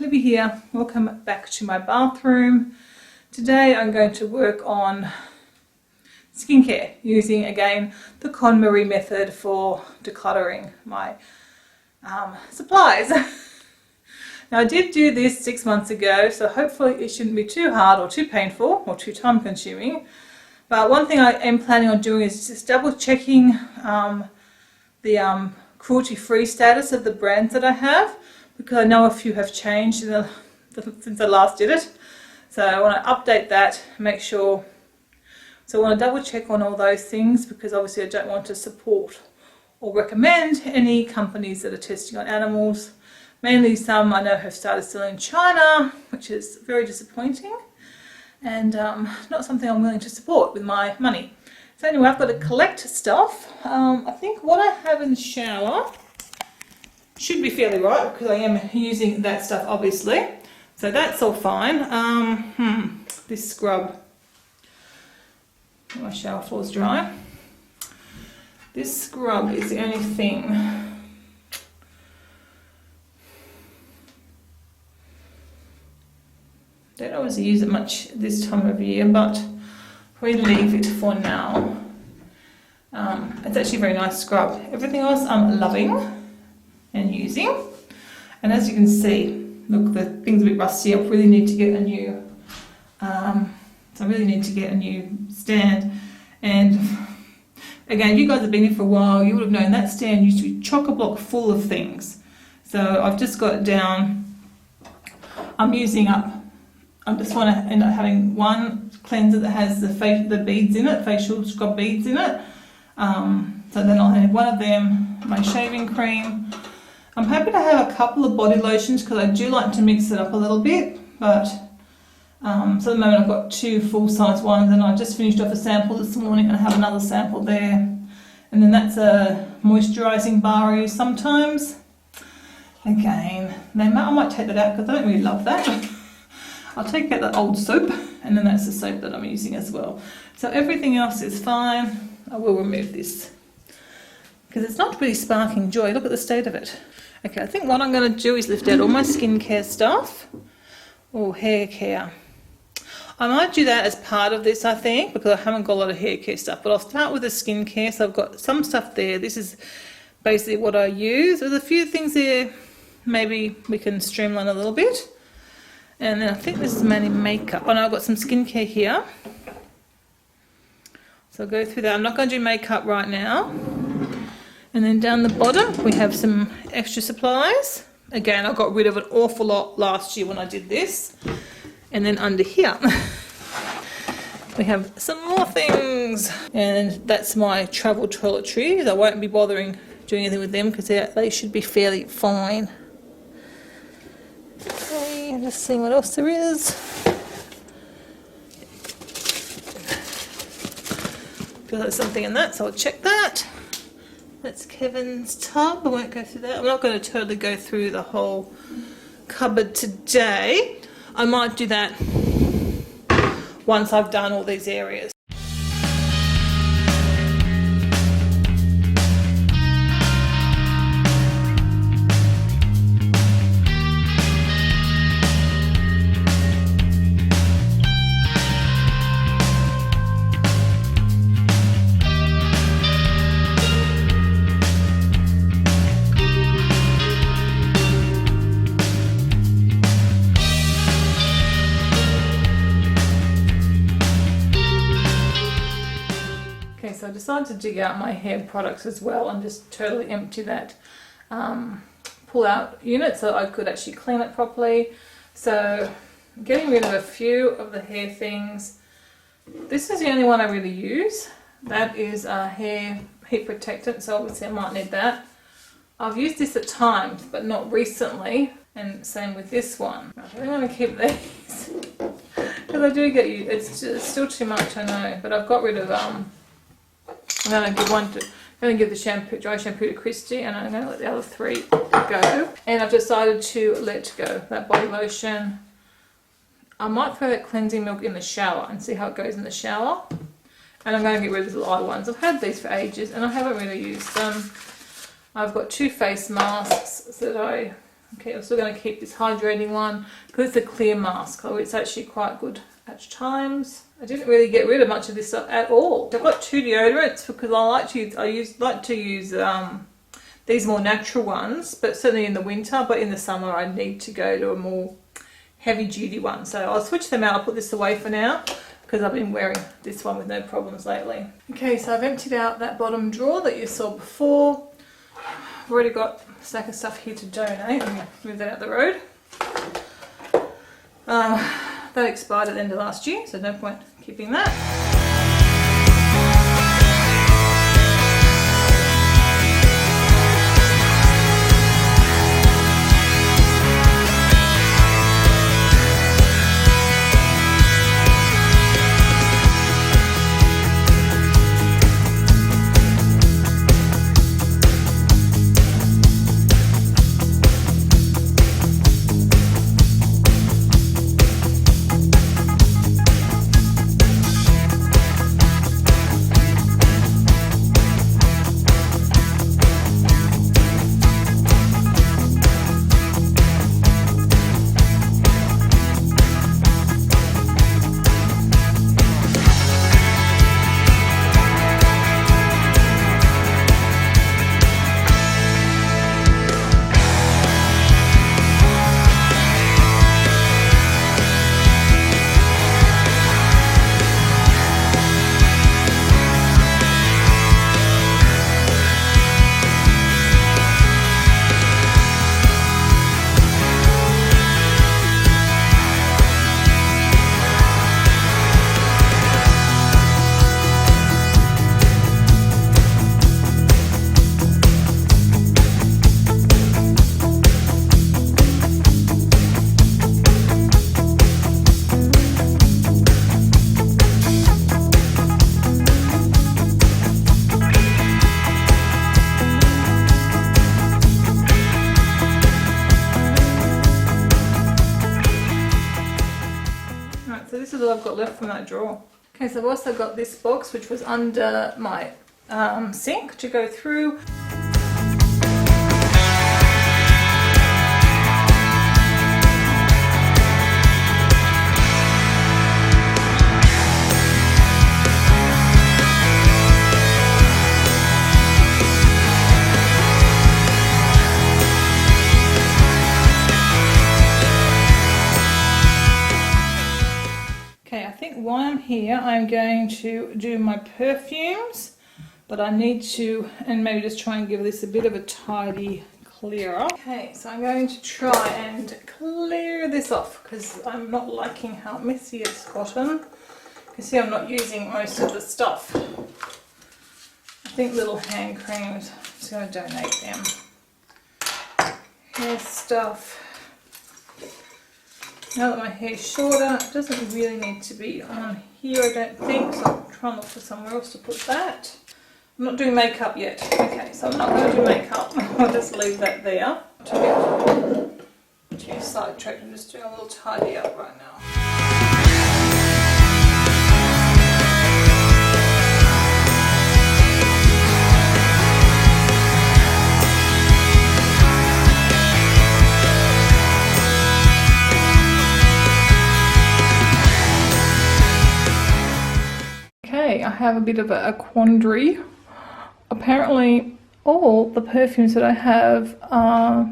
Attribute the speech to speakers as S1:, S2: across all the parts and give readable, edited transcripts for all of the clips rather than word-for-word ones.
S1: Libby here. Welcome back to my bathroom. Today I'm going to work on skincare using again the KonMari method for decluttering my supplies. Now I did do this 6 months ago, so hopefully it shouldn't be too hard or too painful or too time consuming. But one thing I am planning on doing is just double checking the cruelty-free status of the brands that I have, because I know a few have changed since I last did it. So I want to update that, make sure. So I want to double check on all those things, because obviously I don't want to support or recommend any companies that are testing on animals. Mainly some I know have started still in China, which is very disappointing, and not something I'm willing to support with my money. So anyway, I've got to collect stuff. I think what I have in the shower should be fairly right, because I am using that stuff obviously. So that's all fine. This scrub. My shower floor's dry. This scrub is the only thing. Don't always use it much this time of year, but we leave it for now. It's actually a very nice scrub. Everything else I'm loving and using. And as you can see, look, the thing's a bit rusty. I really need to get a new stand. And again, if you guys have been here for a while, you would have known that stand used to be chock-a-block full of things. So I've just got it down. I just want to end up having one cleanser that has the beads in it, facial scrub beads in it. So then I'll have one of them, my shaving cream. I'm happy to have a couple of body lotions, because I do like to mix it up a little bit. But so at the moment I've got 2 full-size ones, and I just finished off a sample this morning and I have another sample there. And then that's a moisturising bar I use sometimes. Again, I might take that out because I don't really love that. I'll take out that old soap, and then that's the soap that I'm using as well. So everything else is fine. I will remove this because it's not really sparking joy. Look at the state of it. Okay, I think what I'm going to do is lift out all my skincare stuff or hair care. I might do that as part of this, I think, because I haven't got a lot of hair care stuff. But I'll start with the skincare. So I've got some stuff there. This is basically what I use. There's a few things there maybe we can streamline a little bit. And then I think this is mainly makeup. Oh no, I've got some skincare here. So I'll go through that. I'm not going to do makeup right now. And then down the bottom we have some extra supplies. Again, I got rid of an awful lot last year when I did this. And then under here we have some more things. And that's my travel toiletries. I won't be bothering doing anything with them because they should be fairly fine. Okay, just seeing what else there is. Feel like there's something in that, so I'll check that. That's Kevin's tub. I won't go through that. I'm not going to totally go through the whole cupboard today. I might do that once I've done all these areas. So I decided to dig out my hair products as well and just totally empty that pull out unit so I could actually clean it properly. So getting rid of a few of the hair things. This is the only one I really use. That is a hair heat protectant, so obviously I might need that. I've used this at times but not recently, and same with this one. I think I'm going to keep these because I do get you. It's still too much, I know, but I've got rid of I'm going to give the dry shampoo to Christy, and I'm going to let the other 3 go. And I've decided to let go that body lotion. I might throw that cleansing milk in the shower and see how it goes in the shower. And I'm going to get rid of the eye ones. I've had these for ages and I haven't really used them. I've got 2 face masks that I Okay, I'm still going to keep this hydrating one because it's a clear mask, so it's actually quite good at times. I didn't really get rid of much of this stuff at all. I've got 2 deodorants because I like to use these more natural ones, but certainly in the winter. But in the summer, I need to go to a more heavy duty one. So I'll switch them out. I'll put this away for now because I've been wearing this one with no problems lately. Okay, so I've emptied out that bottom drawer that you saw before. I've already got a stack of stuff here to donate. I'm going to move that out the road. That expired at the end of last year, so no point keeping that. So this is all I've got left from that drawer. Okay, so I've also got this box which was under my sink to go through. While I'm here, I'm going to do my perfumes, but I need to, and maybe just try and give this a bit of a tidy clear up. Okay, so I'm going to try and clear this off because I'm not liking how messy it's gotten. You can see I'm not using most of the stuff. I think little hand creams, I'm just going to donate them. Hair stuff. Now that my hair's shorter, it doesn't really need to be on here, I don't think, so I'll try and look for somewhere else to put that. I'm not doing makeup yet. Okay, so I'm not going to do makeup. I'll just leave that there. To get too sidetracked, I'm just doing a little tidy up right now. I have a bit of a quandary. Apparently all the perfumes that I have are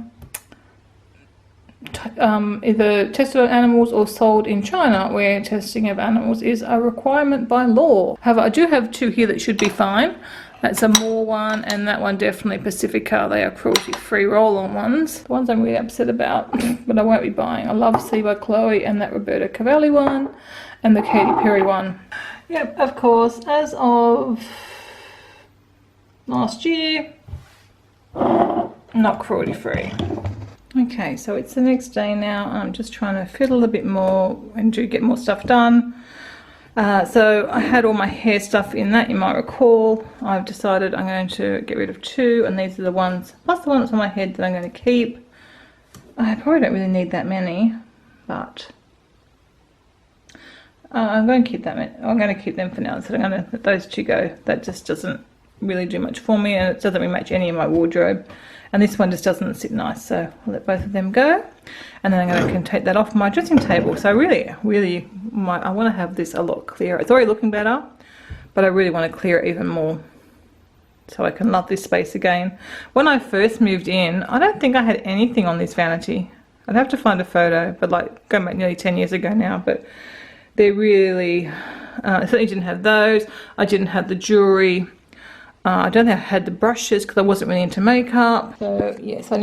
S1: either tested on animals or sold in China, where testing of animals is a requirement by law. However, I do have 2 here that should be fine. That's a Moore one, and that one definitely Pacifica. They are cruelty-free roll-on ones. The ones I'm really upset about, but I won't be buying. I love See by Chloe and that Roberta Cavalli one, and the Katy Perry one. Yep, of course, as of last year, not cruelty-free. Okay, so it's the next day now. I'm just trying to fiddle a bit more and do get more stuff done. So I had all my hair stuff in that, you might recall. I've decided I'm going to get rid of 2, and these are the ones, plus the ones on my head that I'm going to keep. I probably don't really need that many, but I'm going to keep them. I'm going to keep them for now, so I'm going to let those 2 go. That just doesn't really do much for me, and it doesn't really match any of my wardrobe. And this one just doesn't sit nice, so I'll let both of them go. And then I'm going to take that off my dressing table. So really, I want to have this a lot clearer. It's already looking better, but I really want to clear it even more so I can love this space again. When I first moved in, I don't think I had anything on this vanity. I'd have to find a photo, but like going back nearly 10 years ago now. But they really, I certainly didn't have those. I didn't have the jewellery. I don't think I had the brushes because I wasn't really into makeup. So yes, I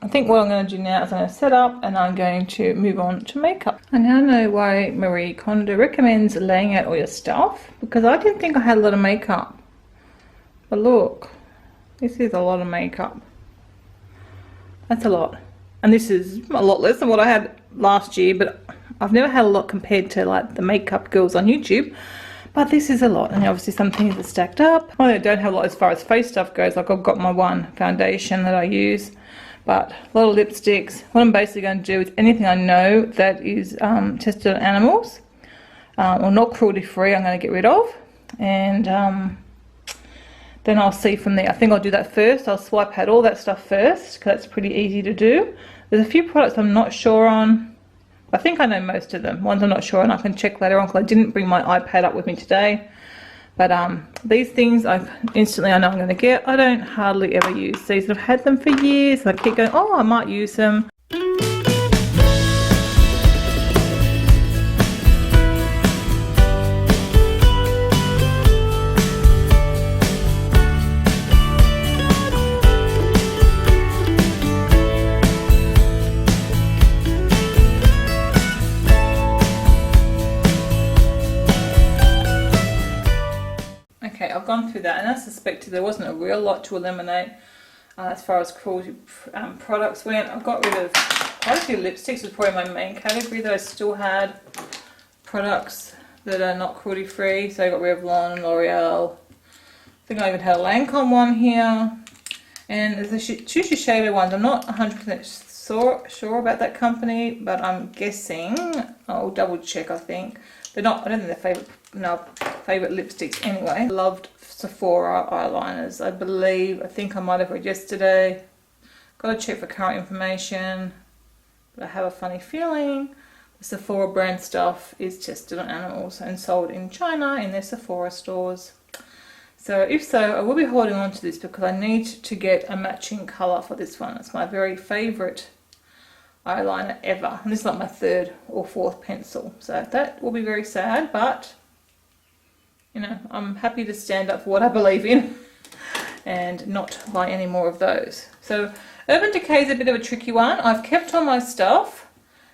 S1: think what I'm going to do now is I'm going to set up and I'm going to move on to makeup. I now know why Marie Kondo recommends laying out all your stuff, because I didn't think I had a lot of makeup. But look, this is a lot of makeup. That's a lot. And this is a lot less than what I had last year, but I've never had a lot compared to like the makeup girls on YouTube. But this is a lot, and obviously some things are stacked up. I don't have a lot as far as face stuff goes. Like I've got my one foundation that I use, but a lot of lipsticks. What I'm basically going to do is anything I know that is tested on animals or not cruelty free, I'm going to get rid of, and then I'll see from there. I think I'll do that first. I'll swipe out all that stuff first because that's pretty easy to do. There's a few products I'm not sure on. I think I know most of them. Ones I'm not sure, and I can check later on because I didn't bring my iPad up with me today. But these things I know I'm going to get. I don't hardly ever use these. I've had them for years, and I keep going, oh, I might use them. I've gone through that, and I suspected there wasn't a real lot to eliminate as far as cruelty products went. I've got rid of quite a few lipsticks. Was probably my main category that I still had products that are not cruelty free. So I got rid of Revlon and L'Oreal. I think I even had a Lancome one here, and there's the Shiseido ones. I'm not 100% sure about that company, but I'm guessing. I'll double check. I think they're not. I don't think they're favorite lipsticks anyway. I loved Sephora eyeliners. I think I might have read yesterday. Got to check for current information, but I have a funny feeling the Sephora brand stuff is tested on animals and sold in China in their Sephora stores. So if so, I will be holding on to this because I need to get a matching colour for this one. It's my very favourite eyeliner ever, and this is like my third or fourth pencil, so that will be very sad, but you know, I'm happy to stand up for what I believe in and not buy any more of those. So Urban Decay is a bit of a tricky one. I've kept all my stuff.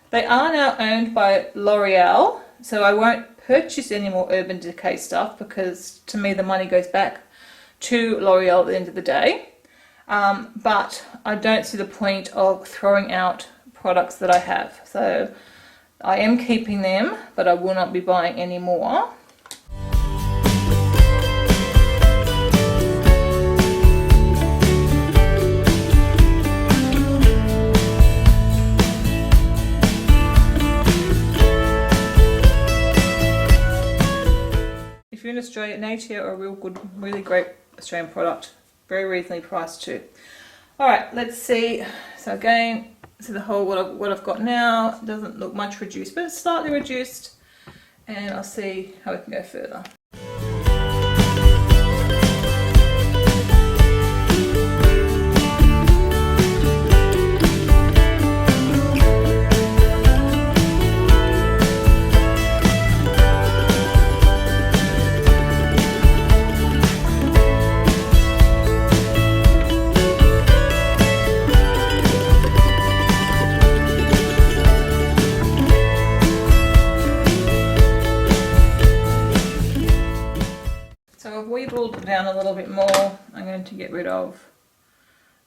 S1: They are now owned by L'Oreal, so I won't purchase any more Urban Decay stuff because to me the money goes back to L'Oreal at the end of the day. But I don't see the point of throwing out products that I have. So I am keeping them, but I will not be buying any more. If you're in Australia, Nature are a really great Australian product. Very reasonably priced too. Alright, let's see. So again, so the whole what I've got now doesn't look much reduced, but it's slightly reduced. And I'll see how we can go further. Wheedled down a little bit more. I'm going to get rid of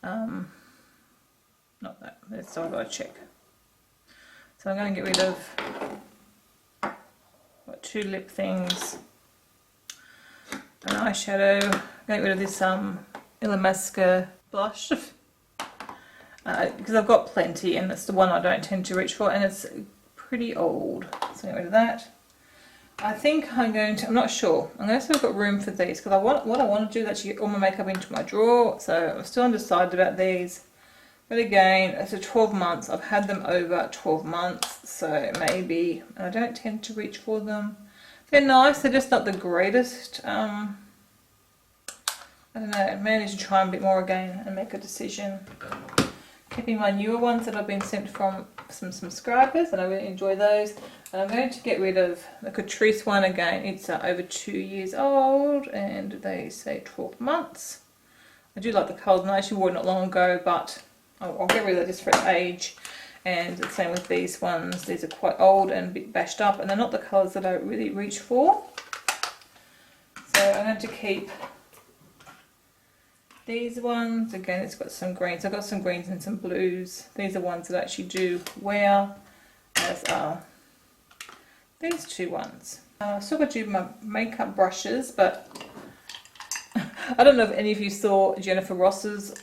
S1: not that, so I've got to check. So I'm going to get rid of two lip things, an eyeshadow. I'm going to get rid of this Illamasqua blush because I've got plenty and it's the one I don't tend to reach for and it's pretty old, so get rid of that. I think I'm going to, I'm not sure. I'm going to see if I've got room for these because what I want to do is actually get all my makeup into my drawer. So I'm still undecided about these. But again, it's a 12 months. I've had them over 12 months. So maybe, and I don't tend to reach for them. They're nice. They're just not the greatest. I don't know. I may need to try a bit more again and make a decision. Keeping my newer ones that I've been sent from some subscribers, and I really enjoy those. And I'm going to get rid of the Catrice one again. It's over 2 years old, and they say 12 months. I do like the colours, and I actually wore it not long ago, but I'll get rid of it just for its age. And the same with these ones. These are quite old and a bit bashed up, and they're not the colours that I really reach for. So I'm going to keep these ones. Again, it's got some greens. I've got some greens and some blues. These are ones that I actually do wear, as are these two ones. I've still got to do my makeup brushes, but I don't know if any of you saw Jennifer Ross's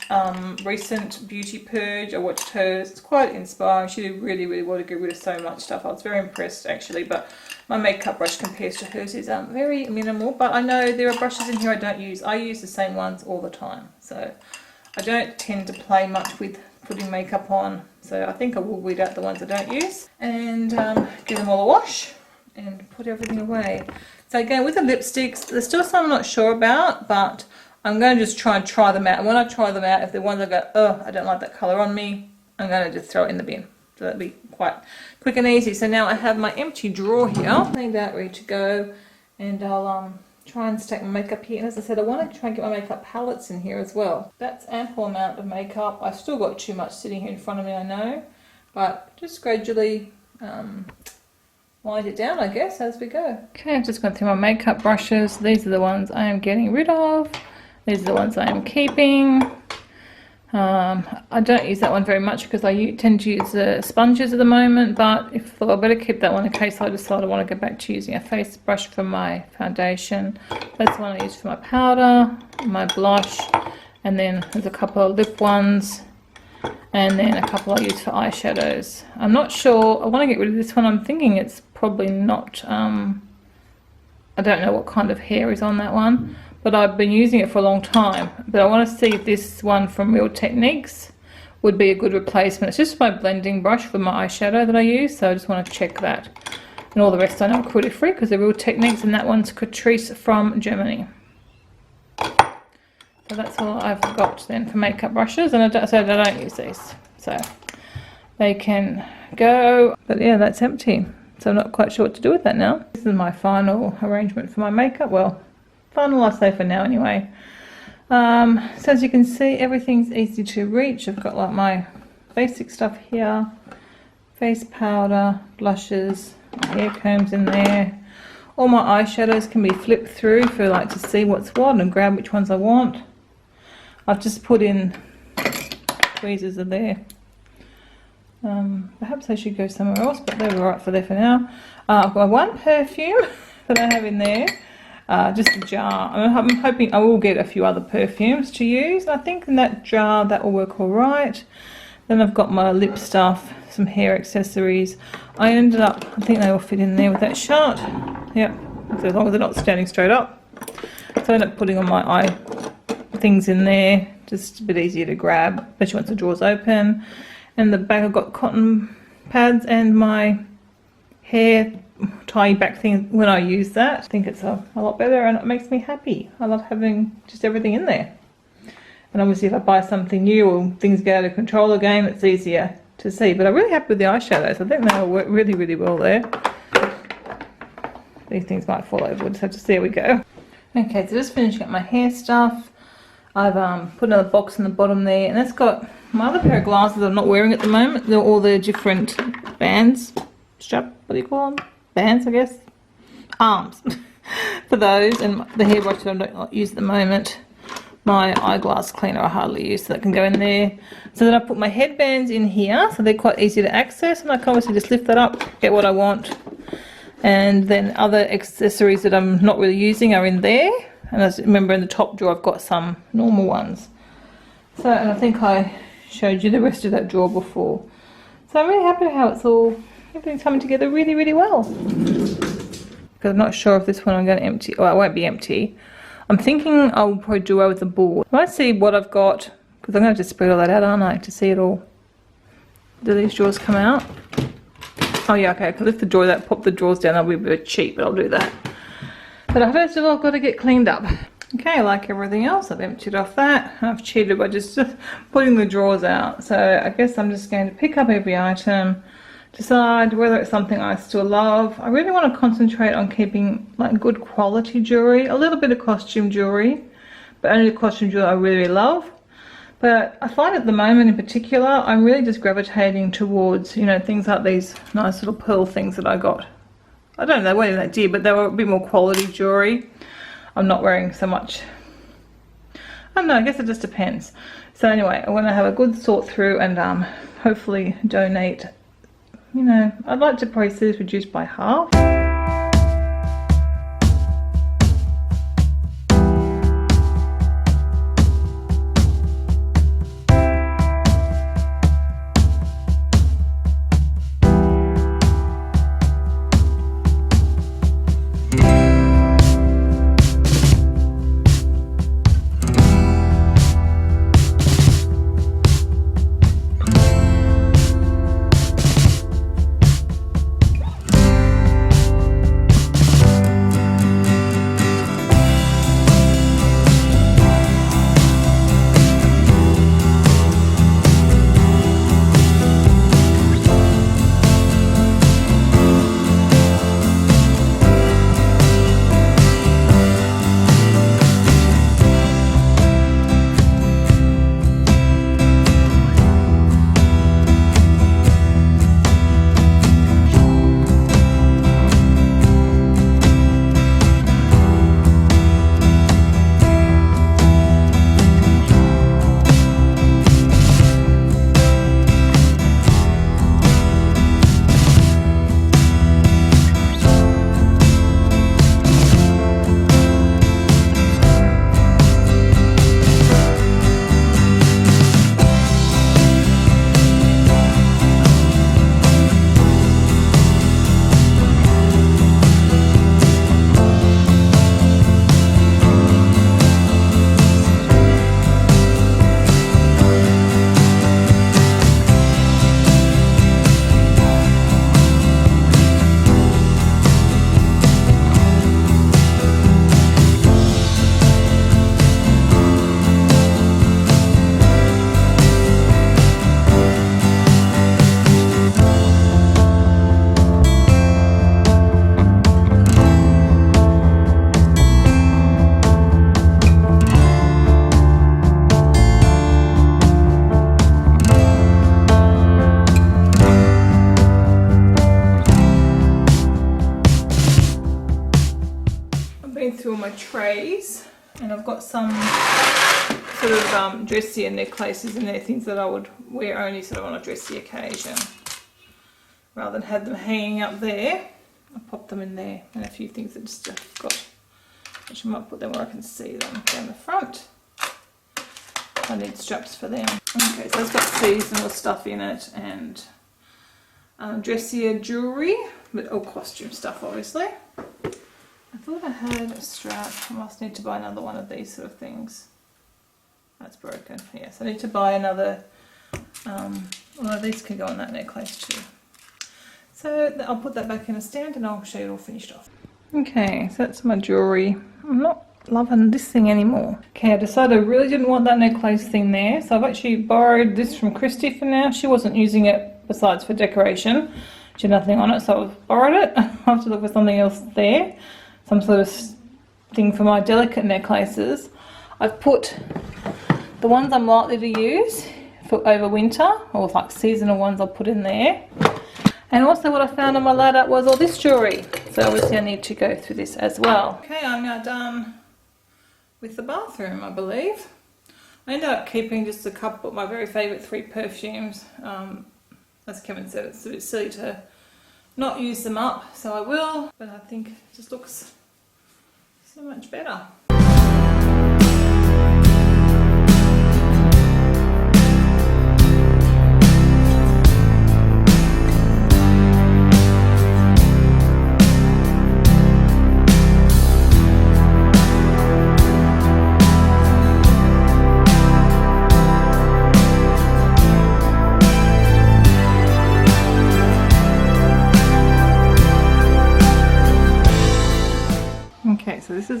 S1: recent beauty purge. I watched hers. It's quite inspiring. She did really, really well to get rid of so much stuff. I was very impressed actually, but my makeup brush compared to hers is very minimal. But I know there are brushes in here I don't use. I use the same ones all the time. So I don't tend to play much with putting makeup on. So I think I will weed out the ones I don't use and give them all a wash and put everything away. So again, with the lipsticks, there's still some I'm not sure about, but I'm going to just try them out. And when I try them out, if they're ones I go, oh, I don't like that colour on me, I'm going to just throw it in the bin. So that'll be quite quick and easy. So now I have my empty drawer here, cleaned out, ready to go. And I'll try and stack my makeup here. And as I said, I want to try and get my makeup palettes in here as well. That's ample amount of makeup. I've still got too much sitting here in front of me, I know. But just gradually wind it down, I guess, as we go. Okay, I've just gone through my makeup brushes. These are the ones I am getting rid of. These are the ones I am keeping. I don't use that one very much because I tend to use the sponges at the moment, but if I better keep that one in case I decide I want to go back to using a face brush for my foundation. That's the one I use for my powder, my blush, and then there's a couple of lip ones, and then a couple I use for eyeshadows. I'm not sure. I want to get rid of this one. I'm thinking it's probably not, I don't know what kind of hair is on that one, but I've been using it for a long time. But I want to see if this one from Real Techniques would be a good replacement. It's just my blending brush for my eyeshadow that I use, so I just want to check that. And all the rest I know are cruelty free because they're Real Techniques, and that one's Catrice from Germany. So that's all I've got then for makeup brushes, and I don't use these, so they can go. But yeah, that's empty. So I'm not quite sure what to do with that now. This is my final arrangement for my makeup. Well, final I say for now anyway. So as you can see, everything's easy to reach. I've got like my basic stuff here. Face powder, blushes, hair combs in there. All my eyeshadows can be flipped through if I like to see what's what and grab which ones I want. I've just put in tweezers are there. Perhaps I should go somewhere else, but they're alright for there for now. I've got one perfume that I have in there, just a jar. I'm hoping I will get a few other perfumes to use. I think in that jar that will work alright. Then I've got my lip stuff, some hair accessories. I ended up, I think they all fit in there with that shot. Yep, as long as they're not standing straight up. So I ended up putting all my eye things in there, just a bit easier to grab, especially once the drawer's open. And the back I've got cotton pads and my hair tie back thing when I use that. I think it's a lot better and it makes me happy. I love having just everything in there. And obviously if I buy something new or things get out of control again, it's easier to see. But I'm really happy with the eyeshadows. I think they'll work really, really well there. These things might fall over, we'll just have to see how we go. Okay, so just finishing up my hair stuff. I've put another box in the bottom there, and that's got my other pair of glasses I'm not wearing at the moment. They're all the different bands, strap, what do you call them? Bands, I guess. Arms for those, and the hairbrush that I don't use at the moment. My eyeglass cleaner I hardly use, so that can go in there. So then I put my headbands in here, so they're quite easy to access, and I can obviously just lift that up, get what I want. And then other accessories that I'm not really using are in there. And as remember in the top drawer I've got some normal ones. So, and I think I showed you the rest of that drawer before. So I'm really happy how it's all, everything's coming together really, really well. because I'm not sure if this one I'm going to empty. Well, it won't be empty. I'm thinking I'll probably do away with the board. I might see what I've got, because I'm going to have to spread all that out, aren't I, to see it all. Do these drawers come out? Oh yeah, okay, I can lift the drawer, pop the drawers down, that'll be a bit cheap, but I'll do that. But first of all, I've got to get cleaned up. Okay, like everything else, I've emptied off that. I've cheated by just putting the drawers out. So I guess I'm just going to pick up every item, decide whether it's something I still love. I really want to concentrate on keeping like good quality jewellery, a little bit of costume jewellery, but only the costume jewellery I really love. But I find at the moment in particular, I'm really just gravitating towards, you know, things like these nice little pearl things that I got. I don't know, they weren't that dear, but they were a bit more quality jewellery. I'm not wearing so much. I don't know, I guess it just depends. So anyway, I want to have a good sort through and hopefully donate. You know, I'd like to probably see this reduced by half. Through all my trays, and I've got some sort of dressier necklaces in there, things that I would wear only sort of on a dressy occasion rather than have them hanging up there. I pop them in there, and a few things that just I've got, which I might put them where I can see them down the front. I need straps for them. Okay, so it's got seasonal stuff in it and dressier jewellery, but all costume stuff obviously. I thought I had a strap. I must need to buy another one of these sort of things. That's broken. Yes, I need to buy another. Well, these can go on that necklace too. So I'll put that back in a stand and I'll show you it all finished off. Okay, so that's my jewellery. I'm not loving this thing anymore. Okay, I decided I really didn't want that necklace thing there, so I've actually borrowed this from Christy for now. She wasn't using it besides for decoration. She had nothing on it, so I've borrowed it. I have to look for something else there. Some sort of thing for my delicate necklaces. I've put the ones I'm likely to use for over winter, or like seasonal ones I'll put in there. And also what I found on my ladder was all this jewellery. So obviously I need to go through this as well. Okay, I'm now done with the bathroom, I believe. I ended up keeping just a couple of my very favourite 3 perfumes. As Kevin said, it's a bit silly to not use them up, so I will. But I think it just looks so much better.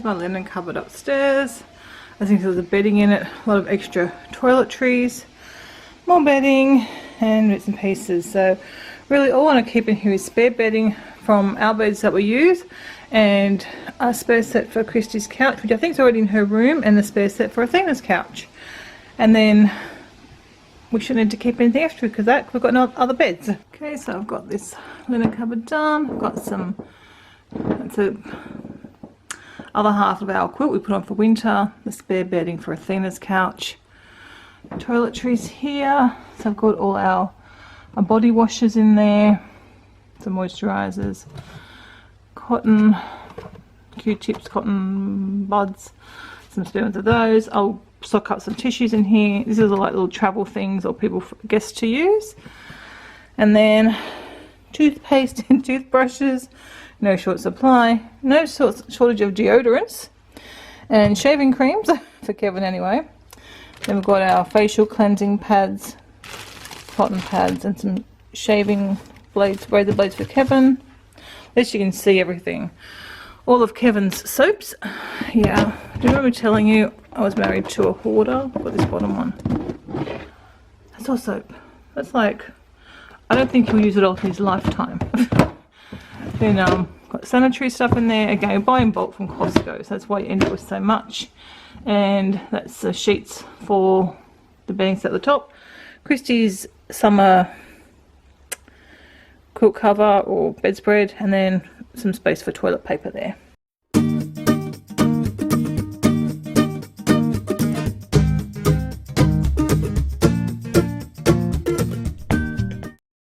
S1: Here's my linen cupboard upstairs. I think there's a bedding in it, a lot of extra toiletries, more bedding and bits and pieces. So really all I want to keep in here is spare bedding from our beds that we use, and a spare set for Christy's couch, which I think is already in her room, and the spare set for Athena's couch. And then we shouldn't need to keep anything extra because that we've got no other beds. Okay, so I've got this linen cupboard done. I've got some, that's the other half of our quilt we put on for winter, the spare bedding for Athena's couch, toiletries here. So I've got all our body washes in there, some moisturisers, cotton Q-tips, cotton buds, some spare ones of those. I'll stock up some tissues in here. These are like little travel things or people guests to use. And then toothpaste and toothbrushes, no short supply, no shortage of deodorants and shaving creams for Kevin anyway. Then we've got our facial cleansing pads, cotton pads, and some shaving blades, razor blades for Kevin. At least you can see everything. All of Kevin's soaps. Yeah, do you remember telling you I was married to a hoarder? I've got this bottom one. That's all soap. That's like, I don't think he'll use it all in his lifetime. Then got sanitary stuff in there. Again, we buy in bulk from Costco, so that's why you end up with so much. And that's the sheets for the bedding set at the top. Christy's summer quilt cover or bedspread, and then some space for toilet paper there.